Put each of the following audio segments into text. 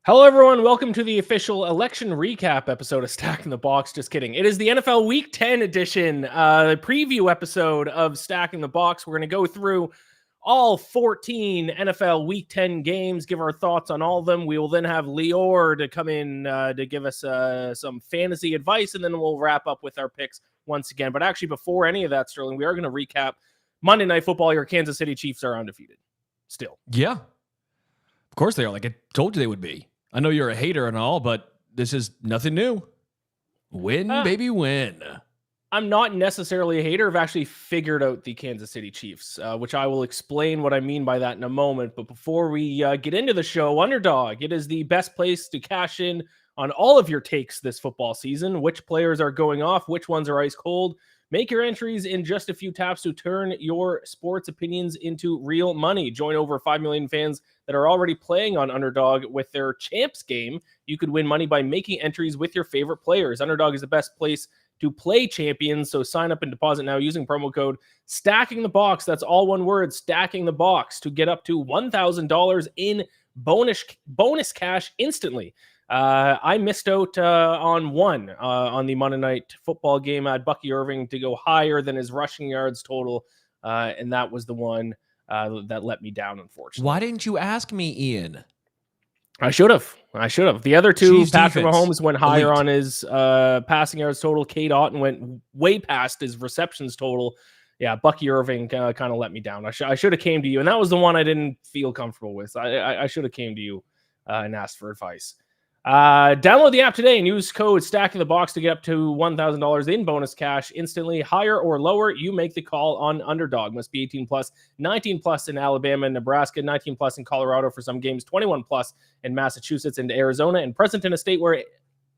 Hello, everyone. Welcome to the official election recap episode of Stacking the Box. Just kidding. It is the NFL Week 10 edition, the preview episode of Stacking the Box. We're going to go through all 14 NFL Week 10 games, give our thoughts on all of them. We will then have Lior to come in to give us some fantasy advice, and then we'll wrap up with our picks once again. But actually, before any of that, Sterling, we are going to recap Monday Night Football. Your Kansas City Chiefs are undefeated still. Yeah, of course they are. Like I told you they would be. I know you're a hater and all, but this is nothing new. Win, baby, win. I'm not necessarily a hater. I've actually figured out the Kansas City Chiefs, which I will explain what I mean by that in a moment. But before we get into the show, Underdog, it is the best place to cash in on all of your takes this football season. Which players are going off? Which ones are ice cold? Make your entries in just a few taps to turn your sports opinions into real money. Join over 5 million fans that are already playing on Underdog with their champs game. You could win money by making entries with your favorite players. Underdog is the best place to play champions, so sign up and deposit now using promo code Stacking the Box. That's all one word, Stacking the Box, to get up to $1,000 in bonus cash instantly. I missed out on one on the Monday Night Football game. I had Bucky Irving to go higher than his rushing yards total, and that was the one that let me down, unfortunately. Why didn't you ask me, Iain? I should have. The other two, Chiefs Patrick defense, Mahomes went higher elite on his passing yards total. Kate Otten went way past his receptions total. Yeah, Bucky Irving kind of let me down. I should have came to you, and that was the one I didn't feel comfortable with. I should have came to you and asked for advice. Download the app today and use code Stacking the Box to get up to $1,000 in bonus cash instantly. Higher or lower, you make the call on Underdog. Must be 18 plus, 19 plus in Alabama and Nebraska, 19 plus in Colorado for some games, 21 plus in Massachusetts and Arizona, and present in a state where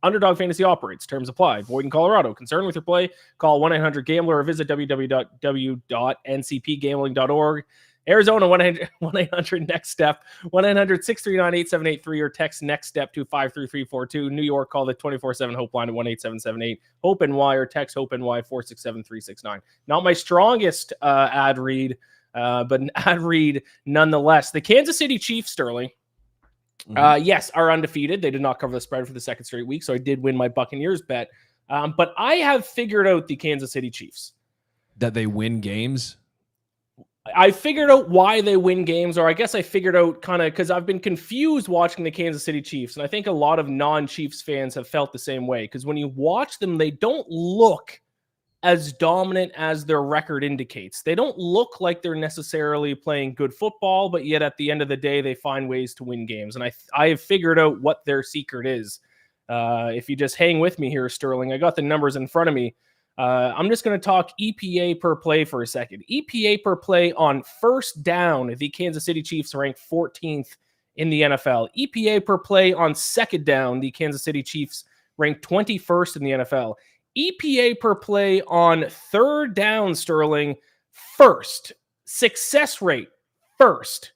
Underdog Fantasy operates. Terms apply. Void in Colorado. Concerned with your play? Call 1-800-GAMBLER or visit www.ncpgambling.org. Arizona, 1-800-NEXT-STEP, 1-800-639-8783, or text NEXT STEP to 53342. New York, call the 24/7 Hope line at 1-8778 Hope NY, or text Hope NY 467-369. Not my strongest ad read, but an ad read nonetheless. The Kansas City Chiefs, Sterling, yes, are undefeated. They did not cover the spread for the second straight week, so I did win my Buccaneers bet. But I have figured out the Kansas City Chiefs. That they win games? I figured out why they win games, or I guess I figured out kind of because I've been confused watching the Kansas City Chiefs, and I think a lot of non-Chiefs fans have felt the same way, because when you watch them, they don't look as dominant as their record indicates. They don't look like they're necessarily playing good football, but yet at the end of the day, they find ways to win games, and I have figured out what their secret is. If you just hang with me here, Sterling, I got the numbers in front of me. I'm just going to talk EPA per play for a second. EPA per play on first down, the Kansas City Chiefs ranked 14th in the NFL. EPA per play on second down, the Kansas City Chiefs ranked 21st in the NFL. EPA per play on third down, Sterling, first. Success rate, first.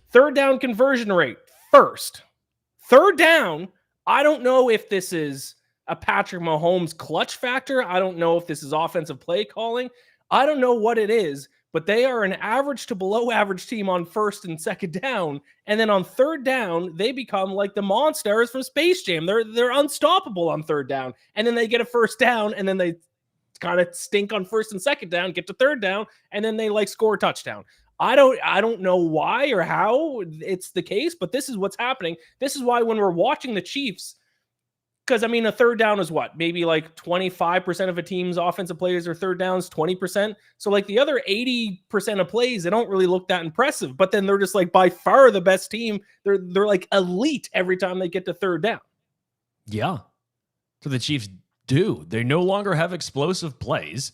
Third down conversion rate, first. Third down, I don't know if this is a Patrick Mahomes clutch factor. I don't know if this is offensive play calling. I don't know what it is, but they are an average to below average team on first and second down. And then on third down, they become like the monsters from Space Jam. They're unstoppable on third down. And then they get a first down, and then they kind of stink on first and second down, get to third down, and then they score a touchdown. I don't know why or how it's the case, but this is what's happening. This is why when we're watching the Chiefs, because, I mean, a third down is what? Maybe 25% of a team's offensive plays are third downs, 20%. So, the other 80% of plays, they don't really look that impressive. But then they're just, by far the best team. They're elite every time they get to third down. Yeah. So the Chiefs do. They no longer have explosive plays.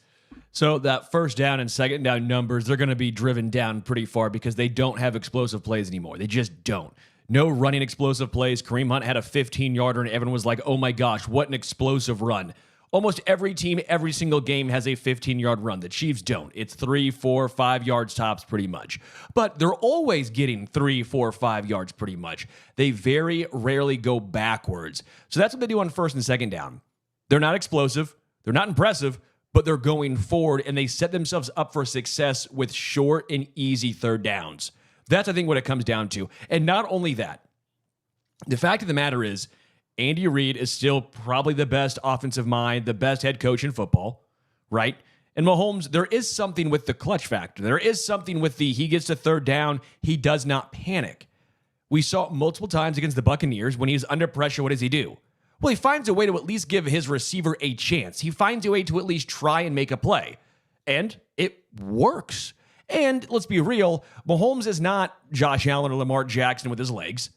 So that first down and second down numbers, they're going to be driven down pretty far because they don't have explosive plays anymore. They just don't. No running explosive plays. Kareem Hunt had a 15-yarder, and everyone was like, oh my gosh, what an explosive run. Almost every team, every single game has a 15-yard run. The Chiefs don't. It's 3, 4, 5 yards tops pretty much. But they're always getting 3, 4, 5 yards pretty much. They very rarely go backwards. So that's what they do on first and second down. They're not explosive. They're not impressive, but they're going forward, and they set themselves up for success with short and easy third downs. That's, I think, what it comes down to. And not only that, The fact of the matter is, Andy Reid is still probably the best offensive mind, the best head coach in football, right? And Mahomes, there is something with the clutch factor. There is something with he gets to third down, he does not panic. We saw multiple times against the Buccaneers when he's under pressure, what does he do? Well, he finds a way to at least give his receiver a chance. He finds a way to at least try and make a play. And it works. And let's be real, Mahomes is not Josh Allen or Lamar Jackson with his legs,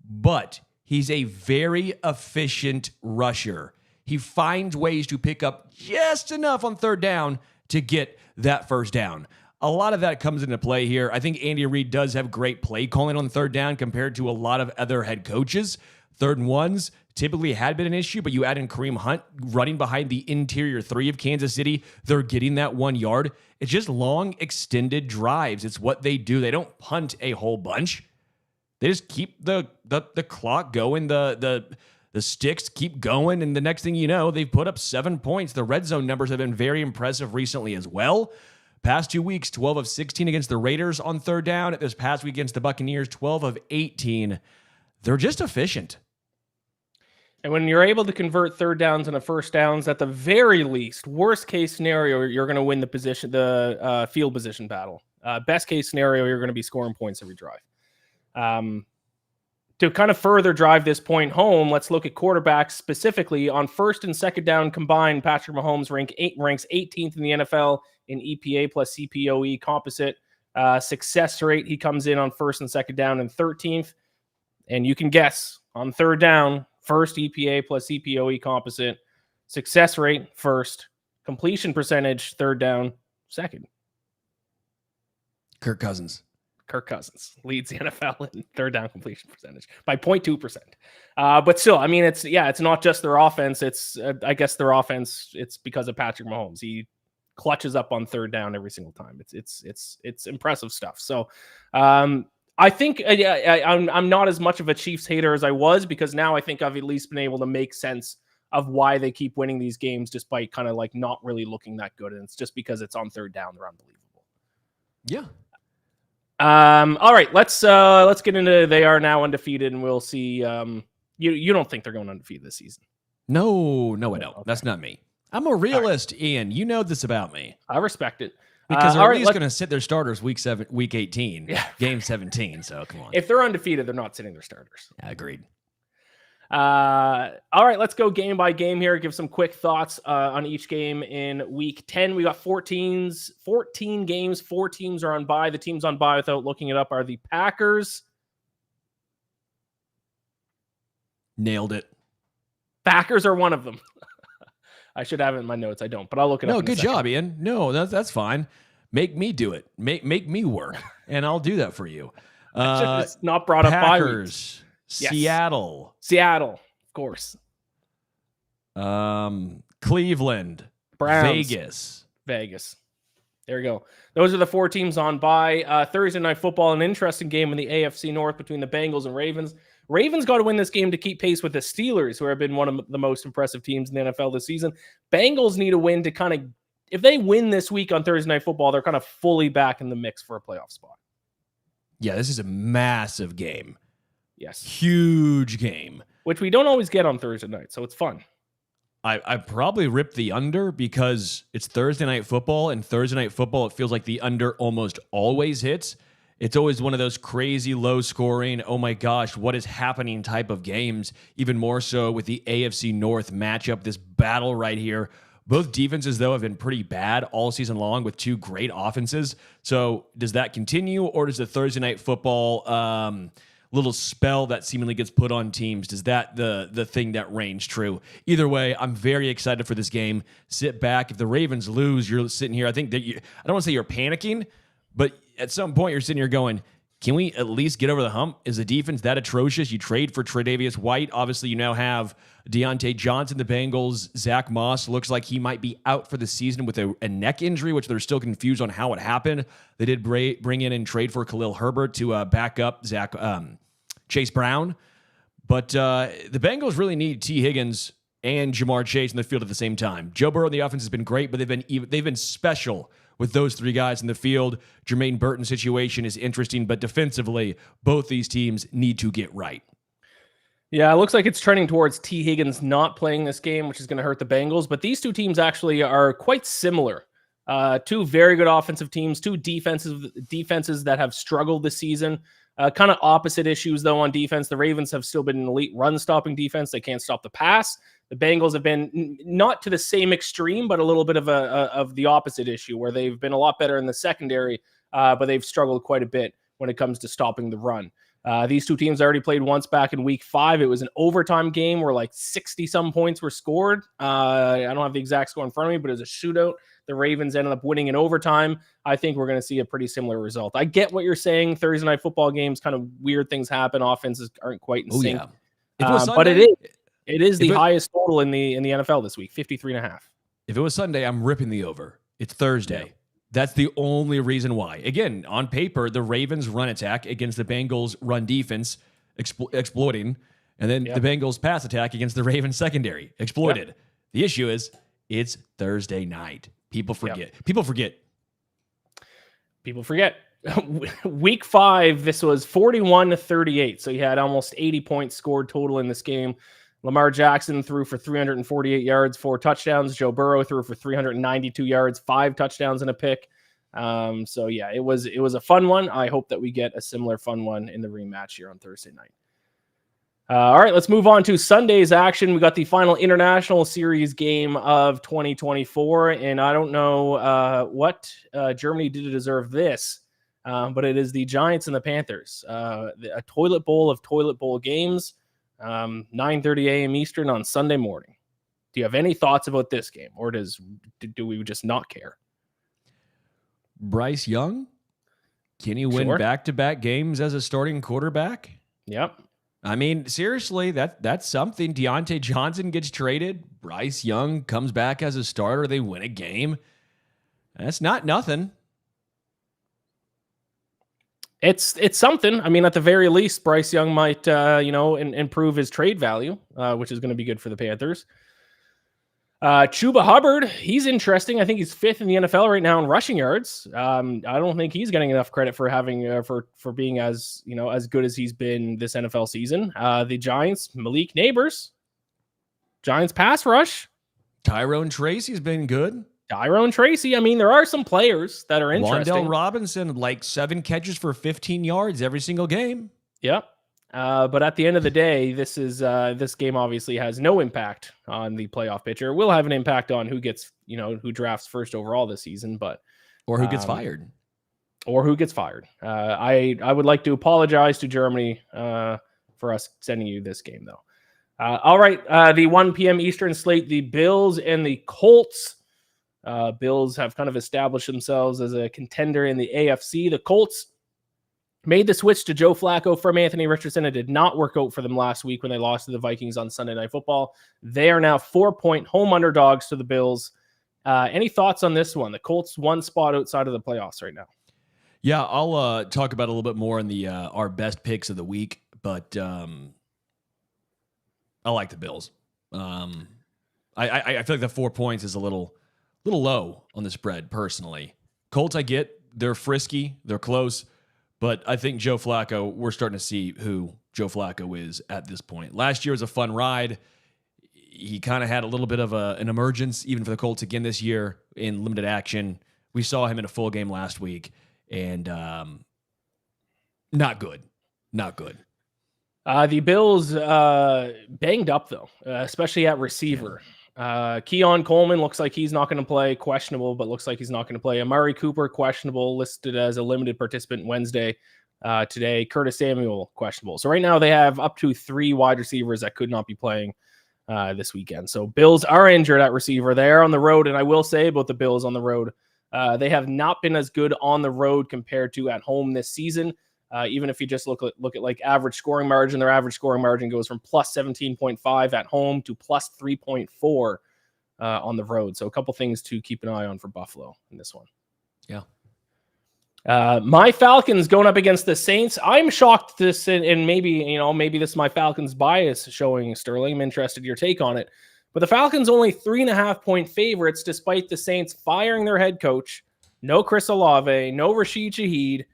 but he's a very efficient rusher. He finds ways to pick up just enough on third down to get that first down. A lot of that comes into play here. I think Andy Reid does have great play calling on third down compared to a lot of other head coaches. 3rd and 1s typically had been an issue, but you add in Kareem Hunt running behind the interior 3 of Kansas City. They're getting that 1 yard. It's just long, extended drives. It's what they do. They don't punt a whole bunch. They just keep the clock going. The sticks keep going, and the next thing you know, they've put up 7 points. The red zone numbers have been very impressive recently as well. Past 2 weeks, 12 of 16 against the Raiders on third down. This past week against the Buccaneers, 12 of 18. They're just efficient. And when you're able to convert third downs into first downs, at the very least, worst case scenario, you're going to win the field position battle. Best case scenario, you're going to be scoring points every drive. To kind of further drive this point home, let's look at quarterbacks specifically. On first and second down combined, Patrick Mahomes ranks 18th in the NFL in EPA plus CPOE composite success rate. He comes in on first and second down in 13th. And you can guess on third down, first EPA plus CPOE composite, success rate first, completion percentage third down second. Kirk Cousins leads the NFL in third down completion percentage by 0.2%. But still, I mean, it's not just their offense. It's I guess their offense. It's because of Patrick Mahomes. He clutches up on third down every single time. It's impressive stuff. So I think I'm not as much of a Chiefs hater as I was, because now I think I've at least been able to make sense of why they keep winning these games despite kind of like not really looking that good. And it's just because it's on third down. They're unbelievable. Yeah. All right, let's get into they are now undefeated, and we'll see. You don't think they're going undefeated this season? No, I don't. Okay. That's not me. I'm a realist, right. Ian. You know this about me. I respect it. Because they're at least going to sit their starters week 18, yeah. game 17. So come on. If they're undefeated, they're not sitting their starters. Yeah, agreed. All right, let's go game by game here. Give some quick thoughts on each game in week 10. We got 14 games. 4 teams are on bye. The teams on bye, without looking it up, are the Packers. Nailed it. Packers are one of them. I should have it in my notes. I don't, but I'll look it up. No, good job, Ian. No, that's fine. Make me do it. Make me work, and I'll do that for you. Just not brought up Packers, yes. Seattle, of course. Cleveland, Browns, Vegas. There we go. Those are the 4 teams on bye. Thursday Night Football, an interesting game in the AFC North between the Bengals and Ravens. Ravens got to win this game to keep pace with the Steelers, who have been one of the most impressive teams in the NFL this season. Bengals need a win to kind of, if they win this week on Thursday Night Football, they're kind of fully back in the mix for a playoff spot. Yeah, this is a massive game. Yes. Huge game. Which we don't always get on Thursday night, so it's fun. I probably ripped the under because it's Thursday Night Football, and Thursday Night Football, it feels like the under almost always hits. It's always one of those crazy low scoring, oh my gosh, what is happening type of games, even more so with the AFC North matchup, this battle right here. Both defenses, though, have been pretty bad all season long with 2 great offenses. So does that continue, or does the Thursday Night Football little spell that seemingly gets put on teams, does that the thing that reigns true? Either way, I'm very excited for this game. Sit back. If the Ravens lose, you're sitting here. I think that I don't want to say you're panicking, but at some point you're sitting here going, can we at least get over the hump? Is the defense that atrocious? You trade for Tre'Davious White. Obviously, you now have Deontay Johnson, the Bengals. Zach Moss looks like he might be out for the season with a neck injury, which they're still confused on how it happened. They did bring in and trade for Khalil Herbert to back up Chase Brown. But the Bengals really need T. Higgins and Jamar Chase in the field at the same time. Joe Burrow in the offense has been great, but they've been special with those 3 guys in the field. Jermaine Burton's situation is interesting, but defensively, both these teams need to get right. Yeah, it looks like it's trending towards T. Higgins not playing this game, which is going to hurt the Bengals. But these two teams actually are quite similar. Two very good offensive teams, two defenses that have struggled this season. Kind of opposite issues, though, on defense. The Ravens have still been an elite run-stopping defense. They can't stop the pass. The Bengals have been not to the same extreme, but a little bit of the opposite issue, where they've been a lot better in the secondary, but they've struggled quite a bit when it comes to stopping the run. These two teams already played once back in week 5. It was an overtime game where like 60-some points were scored. I don't have the exact score in front of me, but it was a shootout. The Ravens ended up winning in overtime. I think we're going to see a pretty similar result. I get what you're saying. Thursday night football games, kind of weird things happen. Offenses aren't quite in sync. Yeah. But it is the highest total in the NFL this week, 53.5. If it was Sunday, I'm ripping the over. It's Thursday. Yeah. That's the only reason why. Again, on paper, the Ravens run attack against the Bengals run defense exploiting, and then the Bengals pass attack against the Ravens secondary exploited. Yep. The issue is it's Thursday night. People forget. Yep. People forget. Week 5, this was 41-38. So you had almost 80 points scored total in this game. Lamar Jackson threw for 348 yards, 4 touchdowns. Joe Burrow threw for 392 yards, 5 touchdowns and a pick. So yeah, it was a fun one. I hope that we get a similar fun one in the rematch here on Thursday night. All right, let's move on to Sunday's action. We got the final international series game of 2024, and I don't know what Germany did to deserve this, but it is the Giants and the Panthers. A toilet bowl of toilet bowl games. 9:30 a.m. Eastern on Sunday morning. Do you have any thoughts about this game, or do we just not care? Bryce Young, can he win back-to-back games as a starting quarterback? Yep. I mean, seriously, that's something. Deontay Johnson gets traded. Bryce Young comes back as a starter. They win a game. That's not nothing. It's something. I mean, at the very least, Bryce Young might, improve his trade value, which is going to be good for the Panthers. Chuba Hubbard, he's interesting. I think he's 5th in the NFL right now in rushing yards. I don't think he's getting enough credit for having for being as good as he's been this NFL season. The Giants, Malik Neighbors, Giants pass rush. Tyrone Tracy's been good. Tyrone Tracy. I mean, there are some players that are interesting. Wan'Dale Robinson, like 7 catches for 15 yards every single game. Yep. But at the end of the day, this game obviously has no impact on the playoff picture. It will have an impact on who gets, who drafts first overall this season, or who gets fired. I would like to apologize to Germany for us sending you this game, though. All right, the 1 p.m. Eastern slate, the Bills and the Colts. Bills have kind of established themselves as a contender in the AFC. The Colts made the switch to Joe Flacco from Anthony Richardson. It did not work out for them last week when they lost to the Vikings on Sunday Night Football. They are now 4-point home underdogs to the Bills. Any thoughts on this one? The Colts 1 spot outside of the playoffs right now. Yeah, I'll talk about it a little bit more in the our best picks of the week, but I like the Bills. I feel like the 4 points is a little low on the spread, personally. Colts, I get. They're frisky. They're close. But I think Joe Flacco, we're starting to see who Joe Flacco is at this point. Last year was a fun ride. He kind of had a little bit of an emergence, even for the Colts again this year in limited action. We saw him in a full game last week, and not good. Not good. The Bills banged up, though, especially at receiver. Keon Coleman looks like he's not going to play, questionable, but looks like he's not going to play. Amari Cooper, questionable, listed as a limited participant Wednesday. Today, Curtis Samuel, questionable. So right now they have up to 3 wide receivers that could not be playing this weekend. So Bills are injured at receiver. They are on the road, and I will say about the Bills on the road, they have not been as good on the road compared to at home this season. Even if you just look at like average scoring margin, their average scoring margin goes from plus 17.5 at home to plus 3.4 on the road. So a couple things to keep an eye on for Buffalo in this one. Yeah. My Falcons going up against the Saints. I'm shocked this, and maybe this is my Falcons bias showing, Sterling. I'm interested in your take on it. But the Falcons only 3.5-point favorites, despite the Saints firing their head coach. No Chris Olave, no Rashid Shaheed.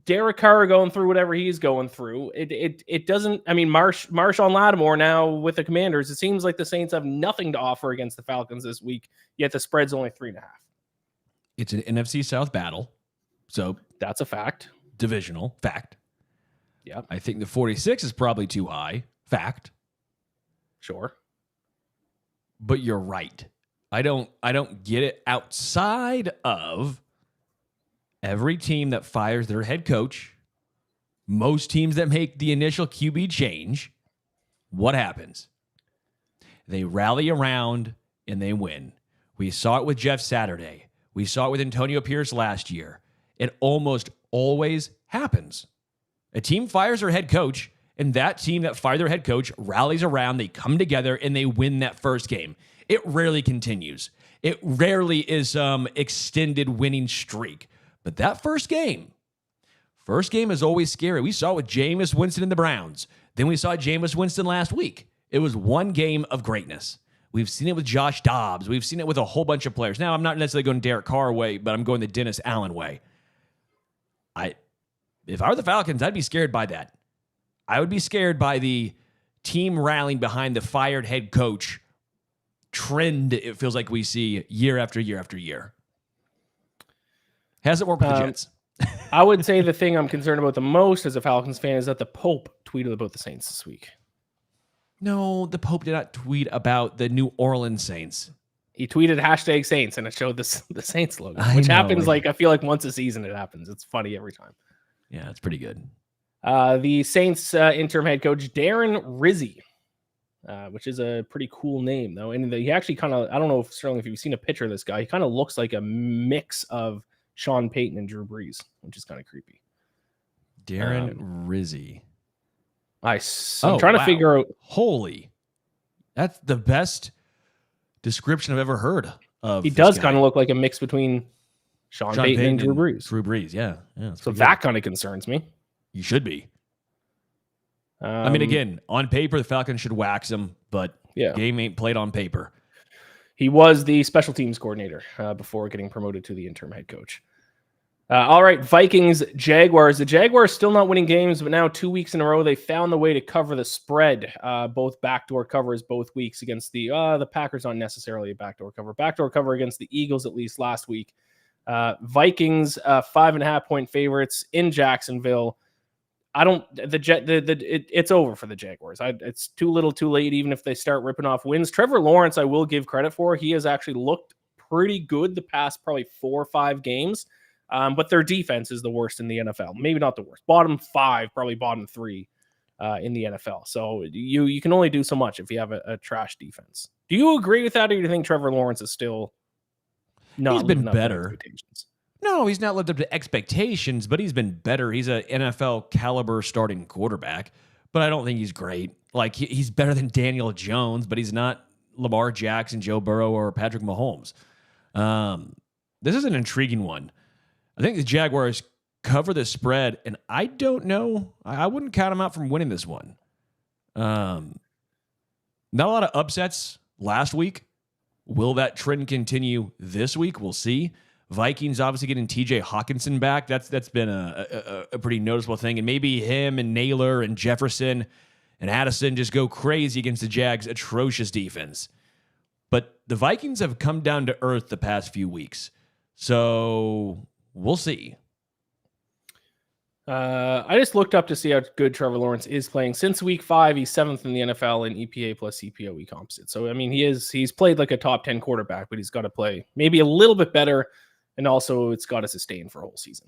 Derek Carr going through whatever he's going through. It doesn't. I mean, Marshawn Lattimore now with the Commanders. It seems like the Saints have nothing to offer against the Falcons this week. Yet the spread's only 3.5. It's an NFC South battle, so that's a fact. Divisional fact. Yeah, I think the 46 is probably too high. Fact. Sure. But you're right. I don't get it outside of every team that fires their head coach, most teams that make the initial QB change, what happens? They rally around and they win. We saw it with Jeff Saturday. We saw it with Antonio Pierce last year. It almost always happens. A team fires their head coach, and that team that fired their head coach rallies around, they come together, and they win that first game. It rarely continues. It rarely is some extended winning streak. But that first game is always scary. We saw it with Jameis Winston and the Browns. Then we saw Jameis Winston last week. It was one game of greatness. We've seen it with Josh Dobbs. We've seen it with a whole bunch of players. Now, I'm not necessarily going Derek Carr way, but I'm going the Dennis Allen way. If I were the Falcons, I'd be scared by that. I would be scared by the team rallying behind the fired head coach trend it feels like we see year after year after year. Hasn't worked with the Jets. I would say the thing I'm concerned about the most as a Falcons fan is that the Pope tweeted about the Saints this week. No, the Pope did not tweet about the New Orleans Saints. He tweeted #Saints and it showed the Saints logo, which happens I feel like once a season it happens. It's funny every time. Yeah, it's pretty good. The Saints interim head coach, Darren Rizzi, which is a pretty cool name, though. And he actually kind of, I don't know if you've seen a picture of this guy, he kind of looks like a mix of Sean Payton and Drew Brees, which is kind of creepy. Darren Rizzi. I'm trying to figure out. Holy. That's the best description I've ever heard of. He does kind of look like a mix between Sean Payton and Drew Brees. Drew Brees, yeah. So that kind of concerns me. You should be. I mean, again, on paper, the Falcons should wax him, but game ain't played on paper. He was the special teams coordinator before getting promoted to the interim head coach. All right, Vikings, Jaguars. The Jaguars still not winning games, but now 2 weeks in a row, they found the way to cover the spread. Both backdoor covers both weeks against the Packers, not necessarily a backdoor cover. Backdoor cover against the Eagles, at least last week. Vikings, 5.5 point favorites in Jacksonville. It's over for the Jaguars. It's too little too late, even if they start ripping off wins. Trevor Lawrence, I will give credit for. He has actually looked pretty good the past probably 4 or 5 games. But their defense is the worst in the NFL. Maybe not the worst. Bottom 5, probably bottom 3 in the NFL. So you can only do so much if you have a trash defense. Do you agree with that, or do you think Trevor Lawrence is still not? He's been better. No, he's not lived up to expectations, but he's been better. He's an NFL caliber starting quarterback, but I don't think he's great. Like, he's better than Daniel Jones, but he's not Lamar Jackson, Joe Burrow, or Patrick Mahomes. This is an intriguing one. I think the Jaguars cover the spread, and I don't know. I wouldn't count them out from winning this one. Not a lot of upsets last week. Will that trend continue this week? We'll see. Vikings obviously getting TJ Hawkinson back. That's been a pretty noticeable thing. And maybe him and Naylor and Jefferson and Addison just go crazy against the Jags' atrocious defense. But the Vikings have come down to earth the past few weeks. So we'll see. I just looked up to see how good Trevor Lawrence is playing. Since week 5, he's 7th in the NFL in EPA plus CPOE composite. So, I mean, he's played like a top 10 quarterback, but he's got to play maybe a little bit better. And also it's got to sustain for a whole season.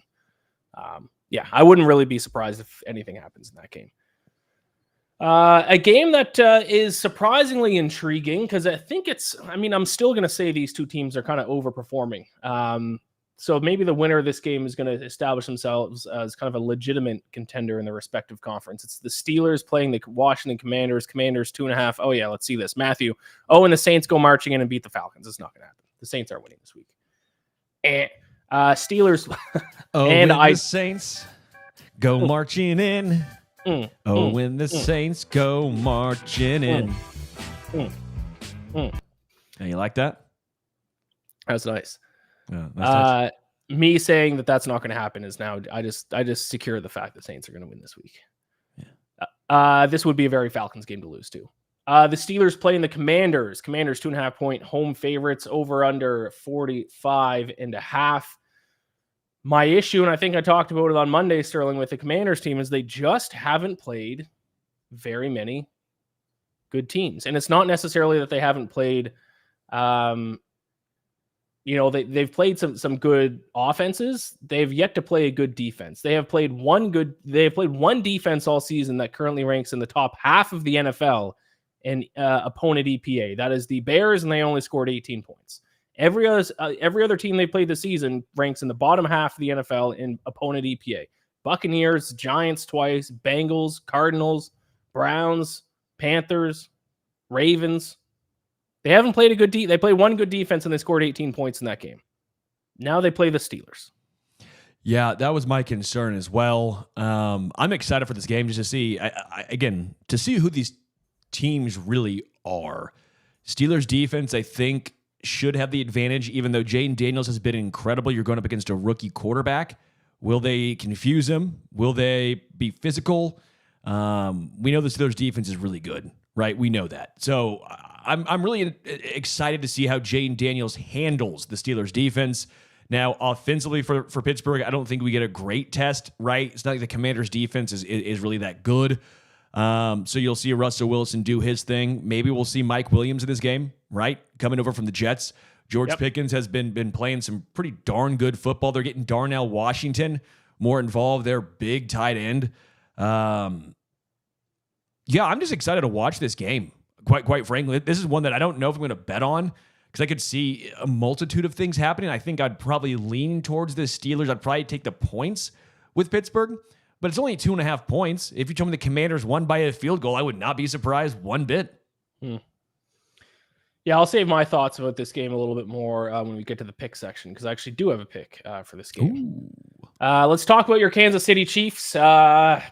I wouldn't really be surprised if anything happens in that game. A game that is surprisingly intriguing because I'm still going to say these two teams are kind of overperforming. So maybe the winner of this game is going to establish themselves as kind of a legitimate contender in their respective conference. It's the Steelers playing the Washington Commanders. Commanders 2.5. Oh, yeah, let's see this. Matthew. Oh, and the Saints go marching in and beat the Falcons. It's not going to happen. The Saints are winning this week. And Steelers. The Saints go marching in. When the Saints go marching in. Now, you like that? That's nice. Yeah, me saying that that's not going to happen is now I just secure the fact the Saints are going to win this week. Yeah. This would be a very Falcons game to lose too. The Steelers playing the Commanders. Commanders 2.5-point home favorites, over under 45.5. My issue, and I think I talked about it on Monday, Sterling, with the Commanders team, is they just haven't played very many good teams. And it's not necessarily that they haven't played, they've played some good offenses. They've yet to play a good defense. They have played one defense all season that currently ranks in the top half of the NFL in opponent EPA. That is the Bears, and they only scored 18 points. Every other team they played this season ranks in the bottom half of the NFL in opponent EPA. Buccaneers, Giants twice, Bengals, Cardinals, Browns, Panthers, Ravens. They haven't played a good they played one good defense and they scored 18 points in that game. Now they play the Steelers. Yeah, that was my concern as well. I'm excited for this game just to see, to see who these teams really are. Steelers defense, I think, should have the advantage, even though Jaden Daniels has been incredible. You're going up against a rookie quarterback. Will they confuse him? Will they be physical? We know the Steelers defense is really good, right? We know that. So I'm really excited to see how Jaden Daniels handles the Steelers defense. Now, offensively for Pittsburgh, I don't think we get a great test, right? It's not like the Commanders' defense is really that good. So you'll see Russell Wilson do his thing. Maybe we'll see Mike Williams in this game, right? Coming over from the Jets. George Pickens has been playing some pretty darn good football. They're getting Darnell Washington more involved. They're big tight end. I'm just excited to watch this game. Quite frankly, this is one that I don't know if I'm going to bet on because I could see a multitude of things happening. I think I'd probably lean towards the Steelers. I'd probably take the points with Pittsburgh. But it's only 2.5 points. If you told me the Commanders won by a field goal, I would not be surprised one bit. Yeah, I'll save my thoughts about this game a little bit more when we get to the pick section, because I actually do have a pick for this game. Let's talk about your Kansas City Chiefs.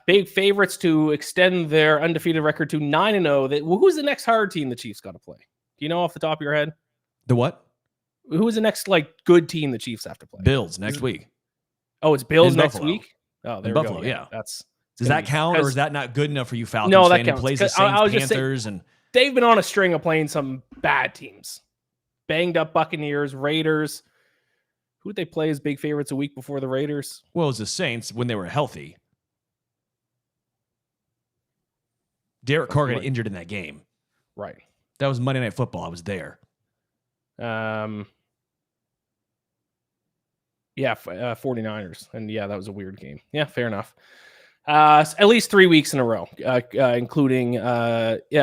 Big favorites to extend their undefeated record to 9-0. Who's the next hard team the Chiefs got to play? Do you know off the top of your head? The what? Who's the next good team the Chiefs have to play? Next week. Oh, it's Bills next Buffalo. Week? Oh, there we Buffalo, go. Yeah. Does that count, or is that not good enough for you, Falcons? No, that fan counts. Who plays the Saints, Panthers, and they've been on a string of playing some bad teams. Banged up Buccaneers, Raiders. Who would they play as big favorites a week before the Raiders? Well, it was the Saints when they were healthy. Derek Carr got injured in that game. Right. That was Monday Night Football. I was there. 49ers. And yeah, that was a weird game. Yeah, fair enough. At least 3 weeks in a row, including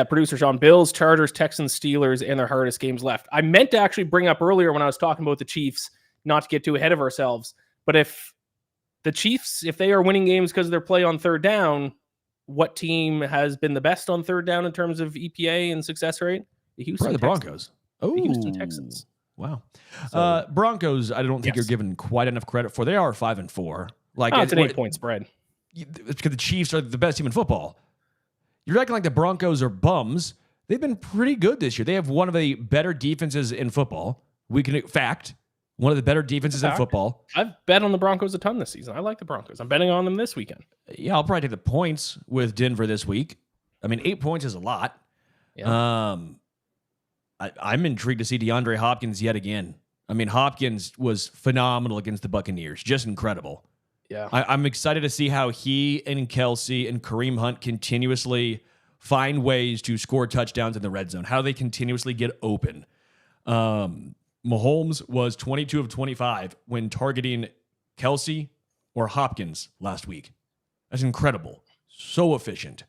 producer Sean, Bills, Chargers, Texans, Steelers, and their hardest games left. I meant to actually bring up earlier when I was talking about the Chiefs, not to get too ahead of ourselves, but if the Chiefs, if they are winning games because of their play on third down, what team has been the best on third down in terms of EPA and success rate? The Broncos. The Houston Texans. Wow. So, Broncos, I don't think you're given quite enough credit for. They are 5-4. It's an 8-point spread. It's because the Chiefs are the best team in football. You're acting like the Broncos are bums. They've been pretty good this year. They have one of the better defenses in football. One of the better defenses in football. I've bet on the Broncos a ton this season. I like the Broncos. I'm betting on them this weekend. Yeah, I'll probably take the points with Denver this week. 8 points is a lot. Yeah. I'm intrigued to see DeAndre Hopkins yet again. Hopkins was phenomenal against the Buccaneers. Just incredible. Yeah. I'm excited to see how he and Kelsey and Kareem Hunt continuously find ways to score touchdowns in the red zone, how they continuously get open. Mahomes was 22 of 25 when targeting Kelsey or Hopkins last week. That's incredible. So efficient.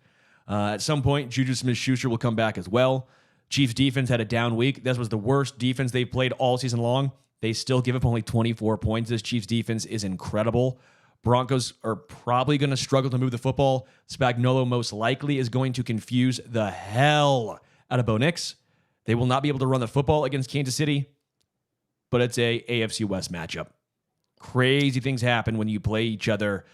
At some point, Juju Smith-Schuster will come back as well. Chiefs defense had a down week. That was the worst defense they've played all season long. They still give up only 24 points. This Chiefs defense is incredible. Broncos are probably going to struggle to move the football. Spagnuolo most likely is going to confuse the hell out of Bo Nix. They will not be able to run the football against Kansas City, but it's a AFC West matchup. Crazy things happen when you play each other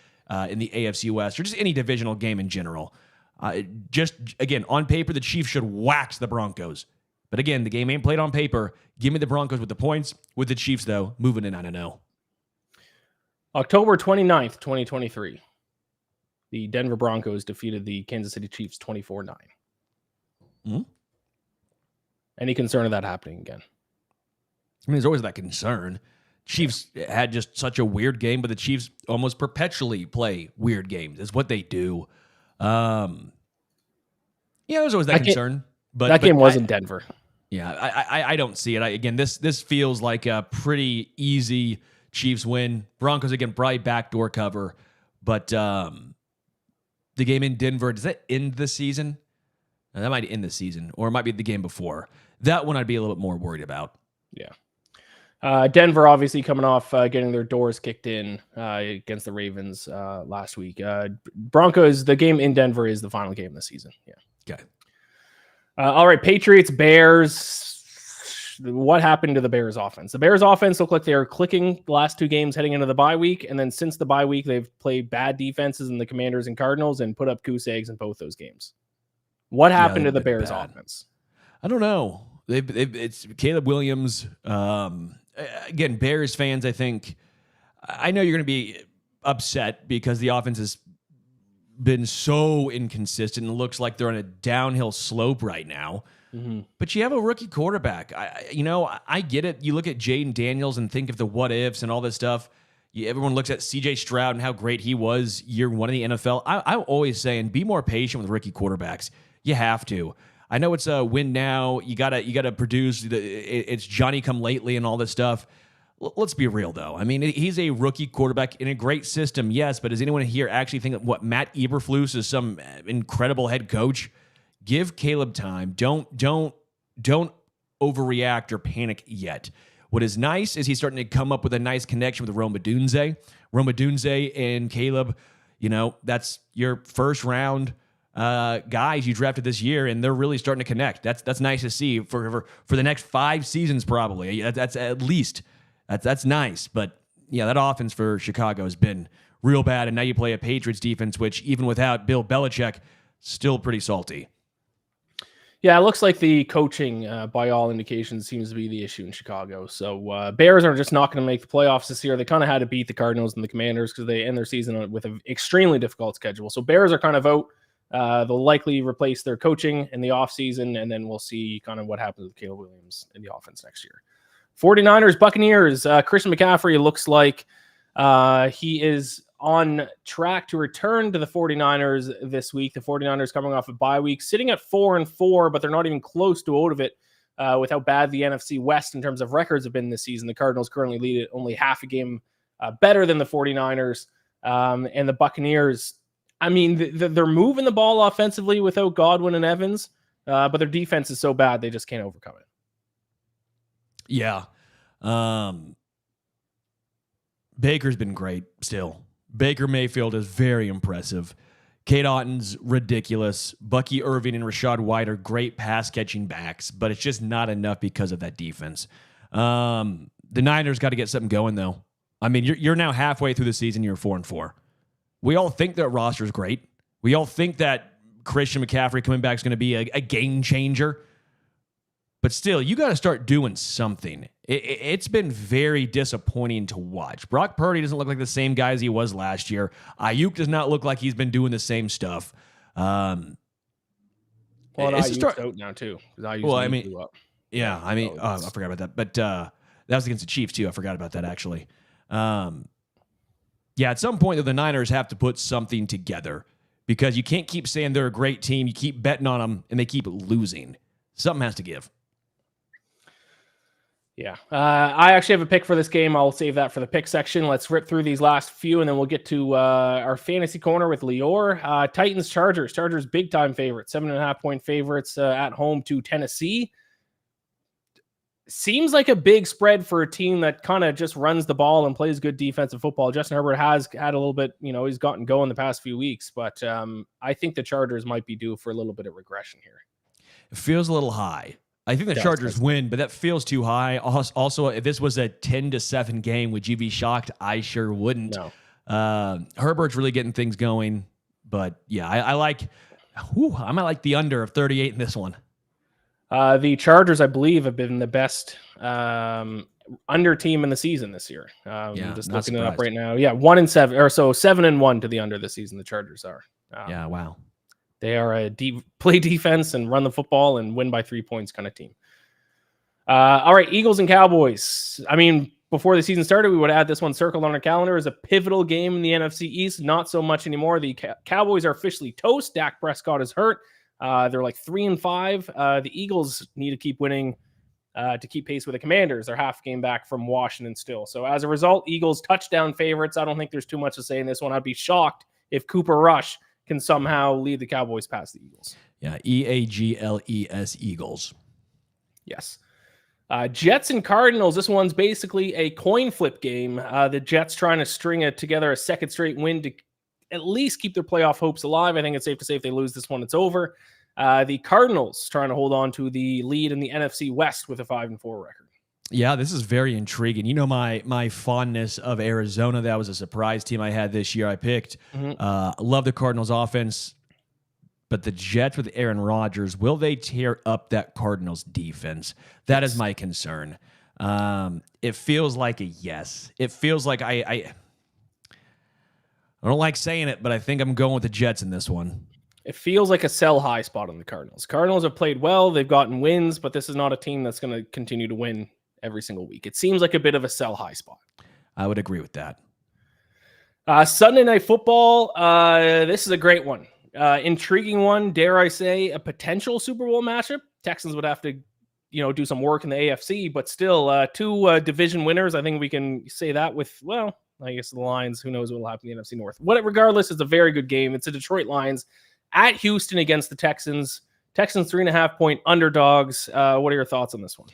in the AFC West or just any divisional game in general. Again, on paper, the Chiefs should wax the Broncos. But again, the game ain't played on paper. Give me the Broncos with the points. With the Chiefs, though, moving to 9-0. October 29th, 2023. The Denver Broncos defeated the Kansas City Chiefs 24-9. Mm-hmm. Any concern of that happening again? I mean, there's always that concern. Chiefs had just such a weird game, but the Chiefs almost perpetually play weird games. It's what they do. There's always that concern. But game was in Denver. Yeah, I don't see it. Again, this feels like a pretty easy Chiefs win. Broncos, again, probably backdoor cover. But the game in Denver, does that end the season? That might end the season, or it might be the game before. That one I'd be a little bit more worried about. Yeah. Denver obviously coming off getting their doors kicked in against the Ravens last week. Broncos, the game in Denver is the final game of the season. Yeah. Okay. All right, Patriots, Bears. What happened to the Bears offense? The Bears offense looked like they were clicking the last two games heading into the bye week. And then since the bye week, they've played bad defenses in the Commanders and Cardinals and put up goose eggs in both those games. What happened to the Bears offense? I don't know. It's Caleb Williams. Again, Bears fans, I think, I know you're going to be upset because the offense has been so inconsistent and looks like they're on a downhill slope right now. Mm-hmm. But you have a rookie quarterback. I get it. You look at Jaden Daniels and think of the what ifs and all this stuff. Everyone looks at CJ Stroud and how great he was year one in the NFL. I'm always saying be more patient with rookie quarterbacks. You have to. I know it's a win now. You gotta produce. It's Johnny come lately and all this stuff. Let's be real though. I mean, he's a rookie quarterback in a great system, yes. But does anyone here actually think that what Matt Eberflus is some incredible head coach? Give Caleb time. Don't overreact or panic yet. What is nice is he's starting to come up with a nice connection with Rome Odunze. Rome Odunze and Caleb, that's your first round guys you drafted this year, and they're really starting to connect. That's nice to see for the next 5 seasons probably. That's at least that's nice. But yeah, that offense for Chicago has been real bad, and now you play a Patriots defense, which even without Bill Belichick, still pretty salty. Yeah, it looks like the coaching, by all indications, seems to be the issue in Chicago. So Bears are just not going to make the playoffs this year. They kind of had to beat the Cardinals and the Commanders because they end their season with an extremely difficult schedule. So Bears are kind of out. They'll likely replace their coaching in the offseason, and then we'll see kind of what happens with Caleb Williams in the offense next year. 49ers, Buccaneers. Christian McCaffrey looks like he is on track to return to the 49ers this week. The 49ers coming off a bye week, sitting at 4-4, but they're not even close to out of it with how bad the NFC West in terms of records have been this season. The Cardinals currently lead it only half a game better than the 49ers. And the Buccaneers, I mean, they're moving the ball offensively without Godwin and Evans, but their defense is so bad they just can't overcome it. Yeah. Baker's been great still. Baker Mayfield is very impressive. Kate Otton's ridiculous. Bucky Irving and Rashad White are great pass-catching backs, but it's just not enough because of that defense. The Niners got to get something going, though. I mean, you're now halfway through the season. You're 4-4. We all think that roster is great. We all think that Christian McCaffrey coming back is going to be a game changer. But still, you got to start doing something. It's been very disappointing to watch. Brock Purdy doesn't look like the same guy as he was last year. Ayuk does not look like he's been doing the same stuff. Ayuk's out now too. I forgot about that. But that was against the Chiefs too. I forgot about that actually. At some point, the Niners have to put something together because you can't keep saying they're a great team. You keep betting on them, and they keep losing. Something has to give. Yeah. I actually have a pick for this game. I'll save that for the pick section. Let's rip through these last few, and then we'll get to our fantasy corner with Lior. Titans, Chargers. Chargers, big-time favorites. 7.5-point favorites at home to Tennessee. Seems like a big spread for a team that kind of just runs the ball and plays good defensive football. Justin Herbert has had a little bit, he's gotten going the past few weeks, but I think the Chargers might be due for a little bit of regression here. It feels a little high. I think the Chargers win, but that feels too high. Also, if this was a 10-7 game, would you be shocked? I sure wouldn't. No. Herbert's really getting things going, but yeah, I might like the under of 38 in this one. The Chargers, I believe, have been the best under team in the season this year. Just not looking it up surprised. right now. Yeah, 1-7, or so 7-1 to the under this season. The Chargers are. Yeah, wow. They are a play defense and run the football and win by 3 points kind of team. All right, Eagles and Cowboys. I mean, before the season started, we would have this one circled on our calendar as a pivotal game in the NFC East. Not so much anymore. The Cowboys are officially toast. Dak Prescott is hurt. They're like 3-5. The Eagles need to keep winning to keep pace with the Commanders. They're half game back from Washington still. So as a result, Eagles touchdown favorites. I don't think there's too much to say in this one. I'd be shocked if Cooper Rush can somehow lead the Cowboys past the Eagles. Yeah, Eagles, Eagles. Yes. Jets and Cardinals. This one's basically a coin flip game. The Jets trying to string together a second straight win to at least keep their playoff hopes alive. I think it's safe to say if they lose this one, it's over. The Cardinals trying to hold on to the lead in the NFC West with a 5-4 record. Yeah, this is very intriguing. You know, my fondness of Arizona. That was a surprise team I had this year. I picked. Love the Cardinals offense. But the Jets with Aaron Rodgers, will they tear up that Cardinals defense? That is my concern. It feels like a yes. It feels like I don't like saying it, but I think I'm going with the Jets in this one. It feels like a sell high spot on the Cardinals. Cardinals have played well. They've gotten wins, but this is not a team that's going to continue to win every single week. It seems like a bit of a sell high spot. I would agree with that. Sunday Night Football. This is a great one. Intriguing one, dare I say, a potential Super Bowl matchup. Texans would have to, do some work in the AFC, but still, two division winners. I think we can say that with, well, I guess the Lions. Who knows what will happen in the NFC North? Regardless, it's a very good game. It's the Detroit Lions at Houston against the Texans. Texans 3.5-point underdogs. What are your thoughts on this one?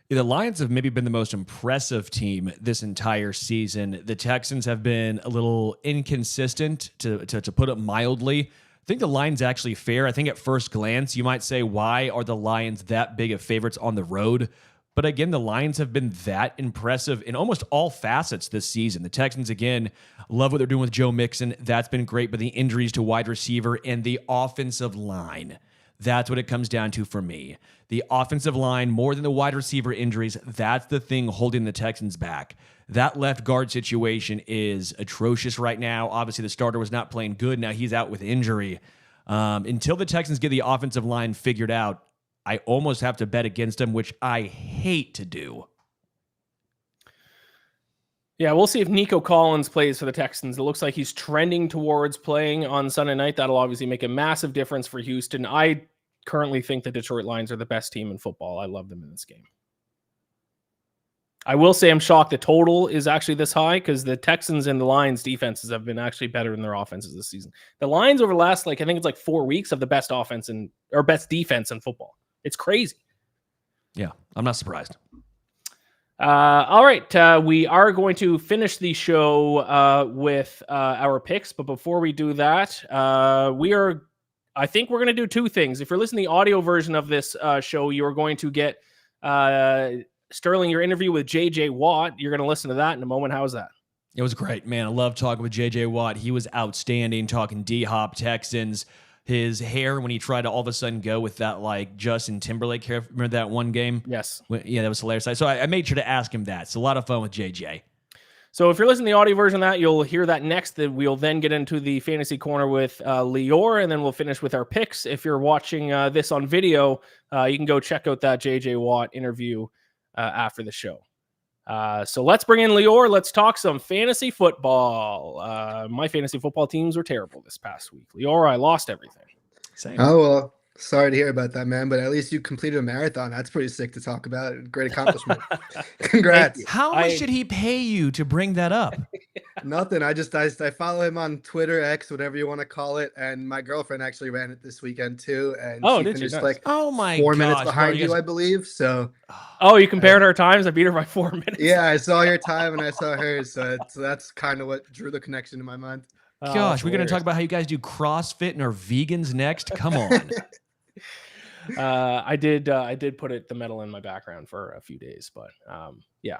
The Lions have maybe been the most impressive team this entire season. The Texans have been a little inconsistent, to put it mildly. I think the line's actually fair. I think at first glance, you might say, why are the Lions that big of favorites on the road? But again, the Lions have been that impressive in almost all facets this season. The Texans, again, love what they're doing with Joe Mixon. That's been great, but the injuries to wide receiver and the offensive line, that's what it comes down to for me. The offensive line, more than the wide receiver injuries, that's the thing holding the Texans back. That left guard situation is atrocious right now. Obviously, the starter was not playing good. Now he's out with injury. Until the Texans get the offensive line figured out, I almost have to bet against them, which I hate to do. Yeah, we'll see if Nico Collins plays for the Texans. It looks like he's trending towards playing on Sunday night. That'll obviously make a massive difference for Houston. I currently think the Detroit Lions are the best team in football. I love them in this game. I will say I'm shocked the total is actually this high because the Texans and the Lions defenses have been actually better than their offenses this season. The Lions over the last, I think it's 4 weeks of the best offense or best defense in football. It's crazy. Yeah, I'm not surprised. All right. We are going to finish the show with our picks. But before we do that, I think we're going to do two things. If you're listening to the audio version of this show, you are going to get Sterling, your interview with JJ Watt. You're going to listen to that in a moment. How's that? It was great, man. I love talking with JJ Watt. He was outstanding, talking D-Hop, Texans. His hair when he tried to all of a sudden go with that Justin Timberlake hair. Remember that one game? Yes. Yeah, that was hilarious. So I made sure to ask him that. It's a lot of fun with JJ. So if you're listening to the audio version of that, you'll hear that next. That we'll then get into the fantasy corner with Lior, and then we'll finish with our picks. If you're watching this on video, you can go check out that JJ Watt interview after the show. So let's bring in Lior. Let's talk some fantasy football. My fantasy football teams were terrible this past week. Lior, I lost everything. Same. Oh, well, sorry to hear about that, man. But at least you completed a marathon. That's pretty sick to talk about. Great accomplishment. Congrats. How much did he pay you to bring that up? Nothing. I follow him on Twitter, X, whatever you want to call it. And my girlfriend actually ran it this weekend too. And she finished nice. 4 minutes behind you, I believe. So. Oh, you compared our times? I beat her by 4 minutes. Yeah, I saw your time and I saw hers. So that's kind of what drew the connection in my mind. Gosh, we're going to talk about how you guys do CrossFit and are vegans next? Come on. I did put the medal in my background for a few days, but yeah.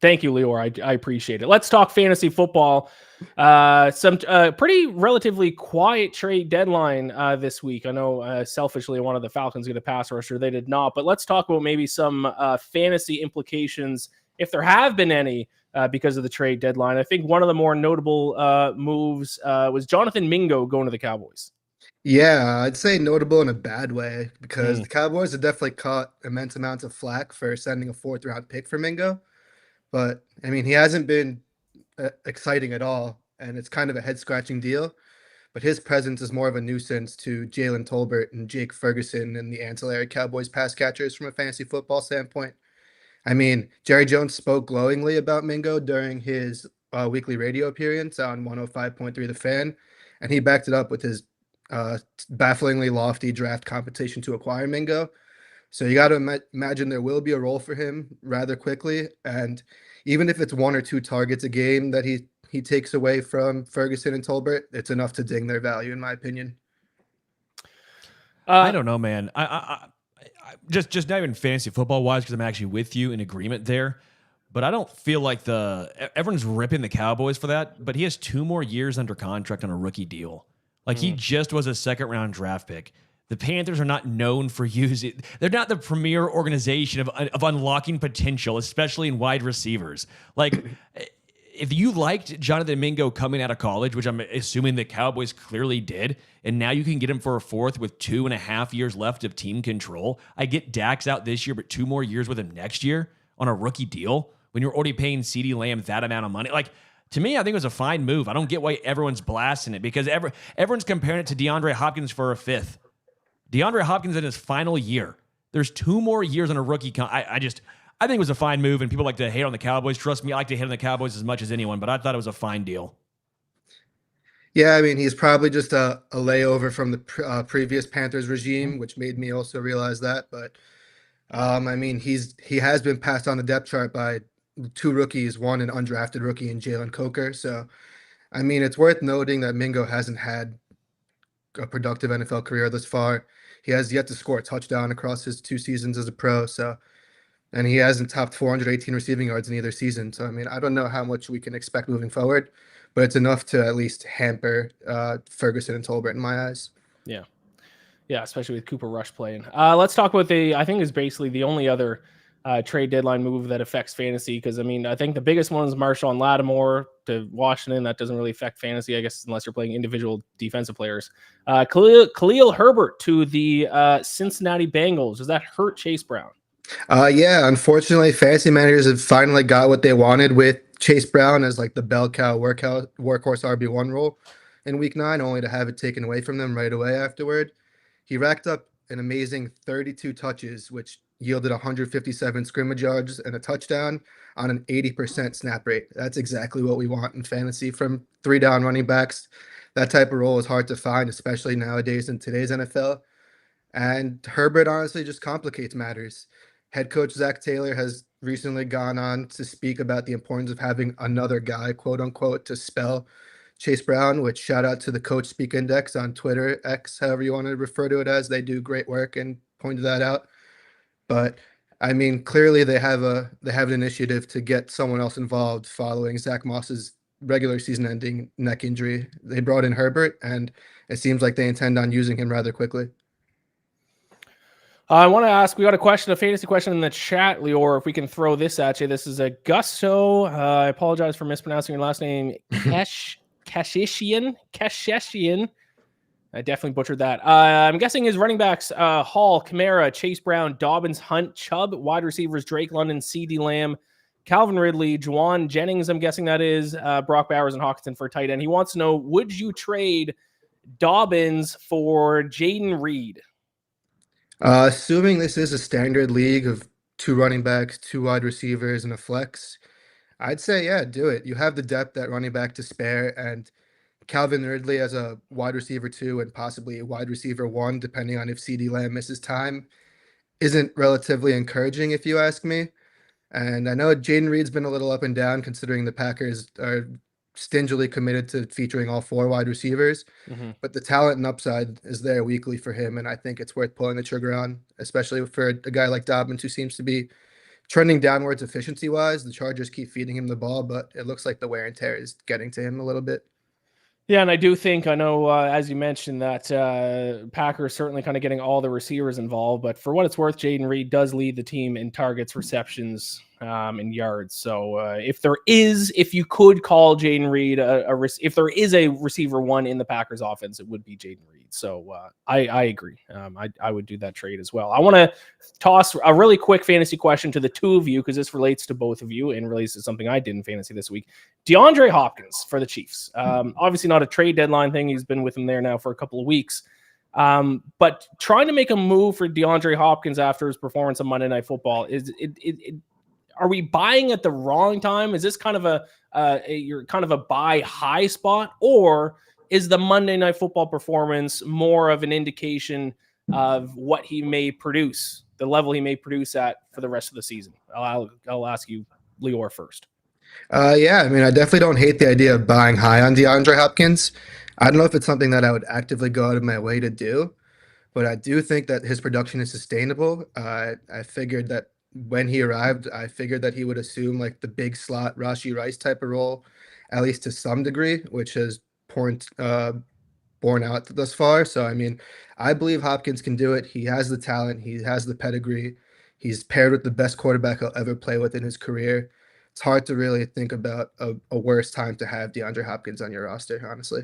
Thank you, Lior. I appreciate it. Let's talk fantasy football. Some pretty relatively quiet trade deadline this week. I know selfishly I wanted the Falcons to get a pass rusher. They did not, but let's talk about maybe some fantasy implications if there have been any because of the trade deadline. I think one of the more notable moves was Jonathan Mingo going to the Cowboys. Yeah, I'd say notable in a bad way because the Cowboys have definitely caught immense amounts of flack for sending a 4th-round pick for Mingo. But, I mean, he hasn't been exciting at all, and it's kind of a head-scratching deal. But his presence is more of a nuisance to Jalen Tolbert and Jake Ferguson and the ancillary Cowboys pass catchers from a fantasy football standpoint. I mean, Jerry Jones spoke glowingly about Mingo during his weekly radio appearance on 105.3 The Fan, and he backed it up with his bafflingly lofty draft compensation to acquire Mingo. So you got to imagine there will be a role for him rather quickly, and even if it's 1 or 2 targets a game that he takes away from Ferguson and Tolbert, it's enough to ding their value, in my opinion. I don't know, man. I just not even fantasy football wise, because I'm actually with you in agreement there. But I don't feel like everyone's ripping the Cowboys for that. But he has 2 more years under contract on a rookie deal. Like he just was a 2nd-round draft pick. The Panthers are not known for using. They're not the premier organization of unlocking potential, especially in wide receivers. Like, if you liked Jonathan Mingo coming out of college, which I'm assuming the Cowboys clearly did, and now you can get him for a 4th with 2.5 years left of team control. I get Dax out this year, but 2 more years with him next year on a rookie deal when you're already paying CeeDee Lamb that amount of money. Like, to me, I think it was a fine move. I don't get why everyone's blasting it because everyone's comparing it to DeAndre Hopkins for a 5th. DeAndre Hopkins in his final year. There's 2 more years on a rookie. I think it was a fine move, and people like to hate on the Cowboys. Trust me, I like to hate on the Cowboys as much as anyone, but I thought it was a fine deal. Yeah, I mean, he's probably just a layover from the previous Panthers regime, which made me also realize that. But, I mean, he has been passed on the depth chart by 2 rookies, one an undrafted rookie in Jalen Coker. So, I mean, it's worth noting that Mingo hasn't had a productive NFL career thus far. He has yet to score a touchdown across his 2 seasons as a pro. So, and he hasn't topped 418 receiving yards in either season. So, I mean, I don't know how much we can expect moving forward, but it's enough to at least hamper Ferguson and Tolbert in my eyes. Yeah. Yeah, especially with Cooper Rush playing. Let's talk about I think is basically the only other trade deadline move that affects fantasy. Because, I mean, I think the biggest one is Marshawn Lattimore to Washington. That doesn't really affect fantasy, I guess, unless you're playing individual defensive players. Khalil Herbert to the Cincinnati Bengals. Does that hurt Chase Brown? Yeah, unfortunately, fantasy managers have finally got what they wanted with Chase Brown as like the bell cow workhorse RB1 role in week 9, only to have it taken away from them right away afterward. He racked up an amazing 32 touches, which yielded 157 scrimmage yards and a touchdown on an 80% snap rate. That's exactly what we want in fantasy from 3-down running backs. That type of role is hard to find, especially nowadays in today's NFL. And Herbert honestly just complicates matters. Head coach Zach Taylor has recently gone on to speak about the importance of having another guy, quote unquote, to spell Chase Brown, which shout out to the Coach Speak Index on Twitter, X, however you want to refer to it as. They do great work and pointed that out. But I mean, clearly they have an initiative to get someone else involved following Zach Moss's regular season-ending neck injury. They brought in Herbert, and it seems like they intend on using him rather quickly. I want to ask, we got a fantasy question in the chat, Lior, if we can throw this at you. This is a Gusto. I apologize for mispronouncing your last name. Kashishian. I definitely butchered that. I'm guessing his running backs, Hall, Kamara, Chase Brown, Dobbins, Hunt, Chubb, wide receivers, Drake London, CeeDee Lamb, Calvin Ridley, Juwan Jennings, I'm guessing that is, Brock Bowers, and Hawkinson for tight end. He wants to know, would you trade Dobbins for Jaden Reed? Assuming this is a standard league of 2 running backs, 2 wide receivers, and a flex, I'd say, yeah, do it. You have the depth at running back to spare, and Calvin Ridley as a wide receiver 2 and possibly a wide receiver 1, depending on if CeeDee Lamb misses time, isn't relatively encouraging, if you ask me. And I know Jaden Reed's been a little up and down considering the Packers are stingily committed to featuring all 4 wide receivers, but the talent and upside is there weekly for him, and I think it's worth pulling the trigger on, especially for a guy like Dobbins who seems to be trending downwards efficiency-wise. The Chargers keep feeding him the ball, but it looks like the wear and tear is getting to him a little bit. Yeah, and I do think, I know, as you mentioned, that Packers certainly kind of getting all the receivers involved, but for what it's worth, Jaden Reed does lead the team in targets, receptions, and yards. So if you could call Jaden Reed, if there is a receiver one in the Packers offense, it would be Jaden Reed. So I agree. I would do that trade as well. I want to toss a really quick fantasy question to the two of you, because this relates to both of you and relates to something I did in fantasy this week. DeAndre Hopkins for the Chiefs. Obviously not a trade deadline thing. He's been with them there now for a couple of weeks. But trying to make a move for DeAndre Hopkins after his performance on Monday Night Football, are we buying at the wrong time? Is this kind of you're kind of a buy high spot, or is the Monday Night Football performance more of an indication of what he may produce, the level he may produce at for the rest of the season? I'll ask you, Lior, first. Yeah, I mean, I definitely don't hate the idea of buying high on DeAndre Hopkins. I don't know if it's something that I would actively go out of my way to do, but I do think that his production is sustainable. I figured that when he arrived, I figured that he would assume like the big slot Rashee Rice type of role, at least to some degree, which has borne out thus far. So, I mean, I believe Hopkins can do it. He has the talent. He has the pedigree. He's paired with the best quarterback he'll ever play with in his career. It's hard to really think about a worse time to have DeAndre Hopkins on your roster, honestly.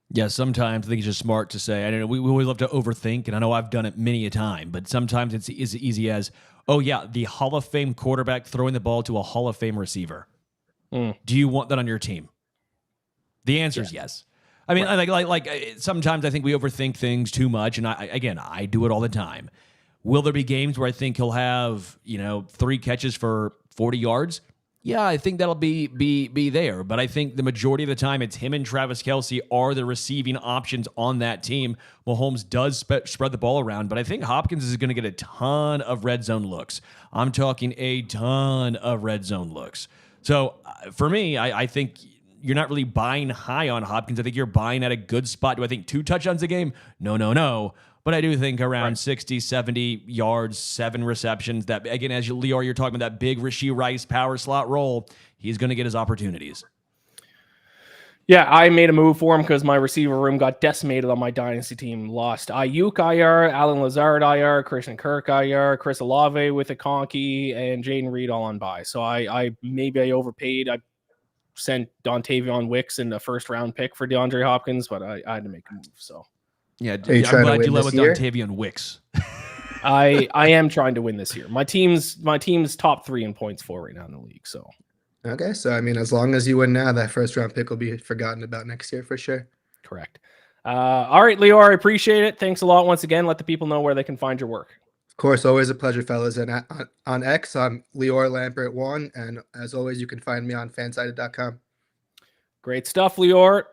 Yeah, sometimes I think it's just smart to say, I don't know, we always love to overthink, and I know I've done it many a time, but sometimes it's as easy as, oh yeah, the Hall of Fame quarterback throwing the ball to a Hall of Fame receiver. Do you want that on your team? The answer is yes. I mean, right. like sometimes I think we overthink things too much, and I do it all the time. Will there be games where I think he'll have, 3 catches for 40 yards? Yeah, I think that'll be there. But I think the majority of the time, it's him and Travis Kelce are the receiving options on that team. Holmes does spread the ball around, but I think Hopkins is going to get a ton of red zone looks. I'm talking a ton of red zone looks. So for me, I think you're not really buying high on Hopkins. I think you're buying at a good spot. Do I think 2 touchdowns a game? No. But I do think around 60, 70 yards, 7 receptions. That, again, as Lior, you're talking about that big Rashee Rice power slot role, he's going to get his opportunities. Yeah, I made a move for him because my receiver room got decimated on my dynasty team. Lost Ayuk IR, Alan Lazard IR, Christian Kirk IR, Chris Olave with a conky, and Jaden Reed all on bye. So I overpaid. I sent Dontavion Wicks in the first-round pick for DeAndre Hopkins, but I had to make a move, so... Yeah, I'm glad you led with Dontavion Wicks. I am trying to win this year. My team's top 3 in points for right now in the league. So okay, so I mean, as long as you win now, that first round pick will be forgotten about next year for sure. Correct. All right, Lior, I appreciate it. Thanks a lot once again. Let the people know where they can find your work. Of course, always a pleasure, fellas. And on X, I'm Lior Lampert 1, and as always, you can find me on fansided.com. Great stuff, Lior.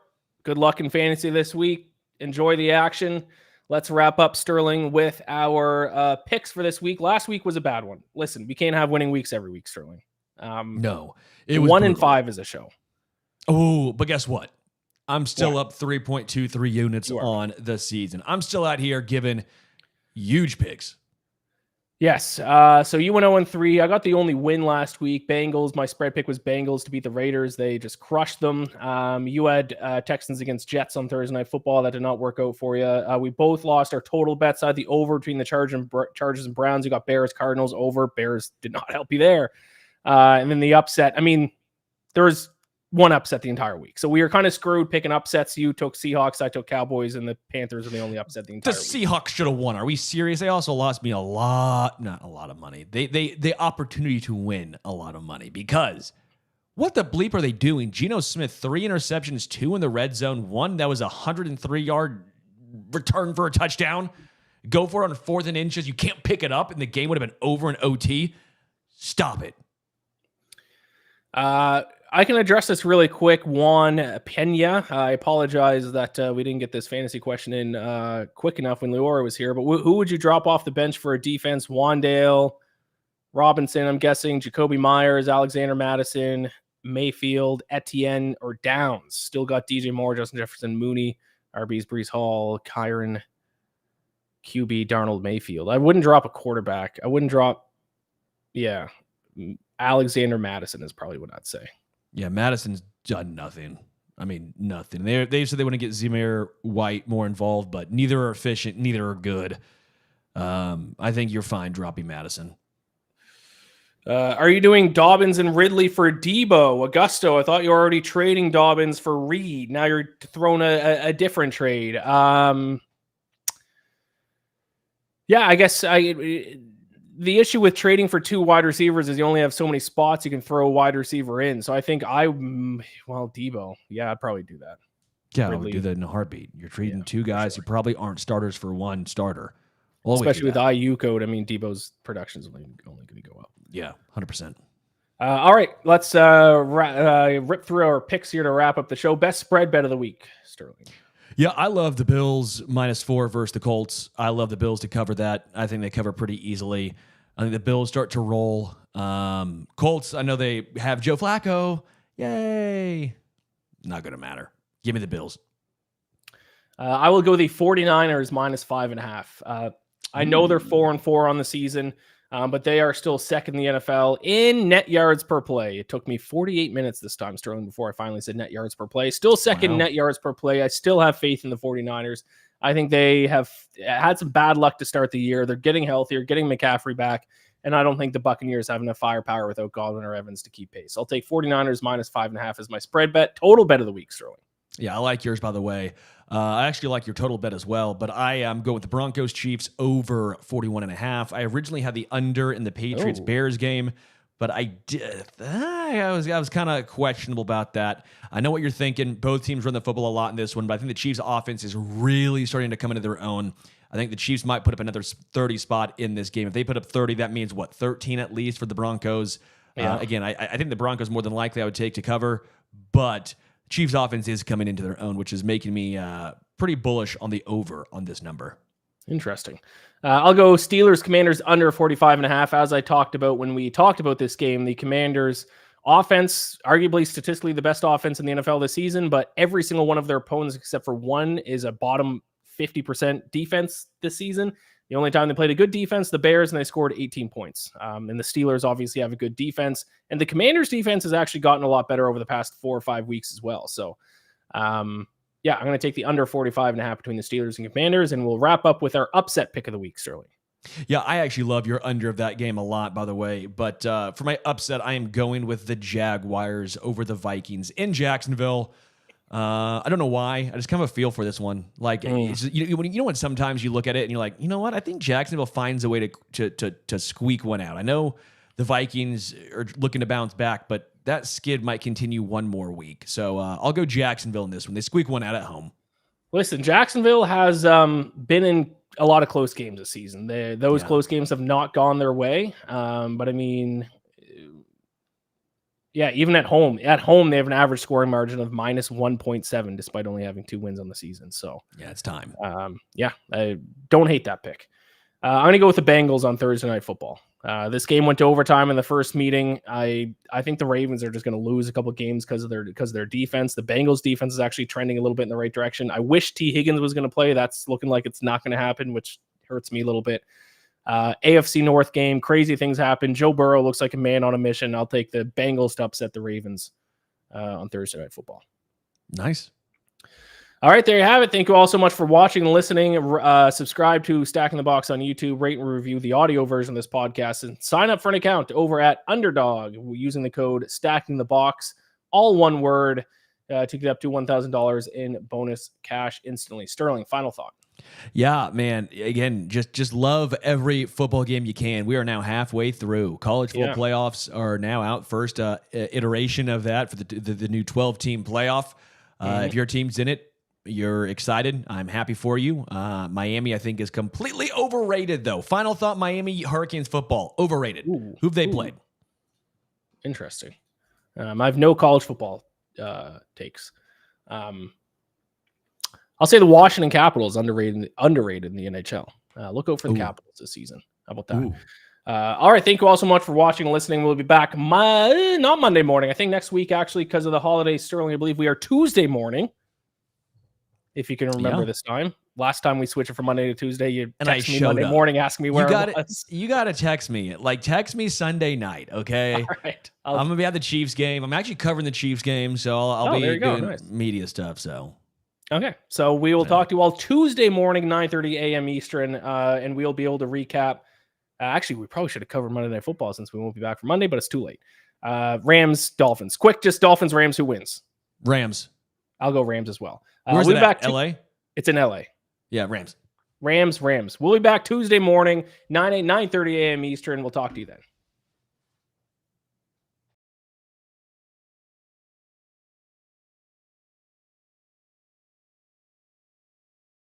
Good luck in fantasy this week. Enjoy the action. Let's wrap up, Sterling, with our picks for this week. Last week was a bad one. Listen, we can't have winning weeks every week, Sterling. No. It was 1 and 5 is a show. Oh, but guess what? I'm still up 3.23 units on the season. I'm still out here giving huge picks. Yes. So you went 0-3. I got the only win last week. Bengals. My spread pick was Bengals to beat the Raiders. They just crushed them. You had Texans against Jets on Thursday Night Football. That did not work out for you. We both lost our total bets. I had the over between the Chargers and Browns. You got Bears, Cardinals over. Bears did not help you there. And then the upset. I mean, there was one upset the entire week. So we were kind of screwed picking upsets. You took Seahawks, I took Cowboys, and the Panthers are the only upset the entire week. The Seahawks should have won. Are we serious? They also lost me not a lot of money. The opportunity to win a lot of money, because what the bleep are they doing? Geno Smith, 3 interceptions, 2 in the red zone, 1 that was a 103-yard return for a touchdown. Go for it on 4th and inches. You can't pick it up, and the game would have been over in OT. Stop it. I can address this really quick. Juan Pena. I apologize that we didn't get this fantasy question in quick enough when Lior was here, but who would you drop off the bench for a defense? Wandale, Robinson, I'm guessing, Jacoby Myers, Alexander Madison, Mayfield, Etienne, or Downs. Still got DJ Moore, Justin Jefferson, Mooney, RB's Breece Hall, Kyron, QB, Darnold, Mayfield. I wouldn't drop a quarterback. I wouldn't drop, Alexander Madison is probably what I'd say. Yeah, Madison's done nothing. I mean, nothing. They said they want to get Zamir White more involved, but neither are efficient, neither are good. I think you're fine dropping Madison. Are you doing Dobbins and Ridley for Debo? Augusto, I thought you were already trading Dobbins for Reed. Now you're throwing a different trade. Yeah, I guess the issue with trading for 2 wide receivers is you only have so many spots you can throw a wide receiver in. So I think Debo. Yeah, I'd probably do that. Yeah, Ridley. I would do that in a heartbeat. You're trading 2 guys who probably aren't starters for 1 starter. Especially with IU code. I mean, Debo's production is only going to go up. Yeah, 100%. All right, let's rip through our picks here to wrap up the show. Best spread bet of the week, Sterling. Yeah, I love the Bills -4 versus the Colts. I love the Bills to cover that. I think they cover pretty easily. I think the Bills start to roll. Colts, I know they have Joe Flacco. Yay. Not going to matter. Give me the Bills. I will go the 49ers -5.5. I know they're 4-4 on the season, but they are still second in the NFL in net yards per play. It took me 48 minutes this time, Sterling, before I finally said net yards per play. Still second net yards per play. I still have faith in the 49ers. I think they have had some bad luck to start the year. They're getting healthier, getting McCaffrey back, and I don't think the Buccaneers have enough firepower without Godwin or Evans to keep pace. I'll take 49ers -5.5 as my spread bet. Total bet of the week, Sterling. Yeah, I like yours, by the way. I actually like your total bet as well, but I am going with the Broncos Chiefs over 41.5. I originally had the under in the Patriots Bears game, but I was kind of questionable about that. I know what you're thinking. Both teams run the football a lot in this one, but I think the Chiefs offense is really starting to come into their own. I think the Chiefs might put up another 30 spot in this game. If they put up 30, that means 13 at least for the Broncos. Yeah. Again, I think the Broncos more than likely I would take to cover, but Chiefs offense is coming into their own, which is making me pretty bullish on the over on this number. Interesting. I'll go Steelers Commanders under 45.5. As I talked about when we talked about this game, the Commanders offense, arguably statistically the best offense in the NFL this season, but every single one of their opponents except for one is a bottom 50% defense this season. The only time they played a good defense, the Bears, and they scored 18 points. And the Steelers obviously have a good defense. And the Commanders' defense has actually gotten a lot better over the past 4 or 5 weeks as well. So, I'm going to take the under 45.5 between the Steelers and Commanders, and we'll wrap up with our upset pick of the week, Sterling. Yeah, I actually love your under of that game a lot, by the way. But for my upset, I am going with the Jaguars over the Vikings in Jacksonville. I don't know why. I just kind of a feel for this one. Like, when sometimes you look at it and you're like, you know what? I think Jacksonville finds a way to squeak one out. I know the Vikings are looking to bounce back, but that skid might continue one more week. So I'll go Jacksonville in this one. They squeak one out at home. Listen, Jacksonville has been in a lot of close games this season. Those close games have not gone their way. But I mean, yeah, even at home they have an average scoring margin of -1.7, despite only having 2 wins on the season. So yeah, it's time. I don't hate that pick. I'm going to go with the Bengals on Thursday Night Football. This game went to overtime in the first meeting. I think the Ravens are just going to lose a couple of games because of their defense. The Bengals defense is actually trending a little bit in the right direction. I wish T. Higgins was going to play. That's looking like it's not going to happen, which hurts me a little bit. AFC North game, crazy things happen. Joe Burrow looks like a man on a mission. I'll take the Bengals to upset the Ravens on Thursday Night Football. Nice. All right, there you have it. Thank you all so much for watching and listening. Subscribe to Stacking the Box on YouTube. Rate and review the audio version of this podcast. And sign up for an account over at Underdog using the code Stacking the Box, all one word, to get up to $1,000 in bonus cash instantly. Sterling, final thought. Yeah, man. Again, just love every football game you can. We are now halfway through. College football playoffs are now out. First iteration of that for the new 12-team playoff. If your team's in it, you're excited. I'm happy for you. Miami, I think, is completely overrated, though. Final thought, Miami Hurricanes football, overrated. Who've they played? Interesting. I have no college football takes. I'll say the Washington Capitals underrated in the NHL. Look out for the Capitals this season. How about that? All right. Thank you all so much for watching and listening. We'll be back not Monday morning. I think next week, actually, because of the holiday, Sterling, I believe we are Tuesday morning. If you can remember this time. Last time we switched it from Monday to Tuesday, you And I text me showed Monday up. morning, asking me where I was. You got to text me. Like, text me Sunday night, okay? All right. I'm going to be at the Chiefs game. I'm actually covering the Chiefs game, so I'll be doing media stuff, so. Okay, so we will talk to you all Tuesday morning, 9:30 a.m. Eastern, and we'll be able to recap. Actually, we probably should have covered Monday Night Football since we won't be back for Monday, but it's too late. Rams, Dolphins. Quick, just Dolphins, Rams, who wins? Rams. I'll go Rams as well. Where's we'll it be at? back LA? It's in LA. Yeah, Rams. Rams. We'll be back Tuesday morning, 9:30 a.m. Eastern. We'll talk to you then.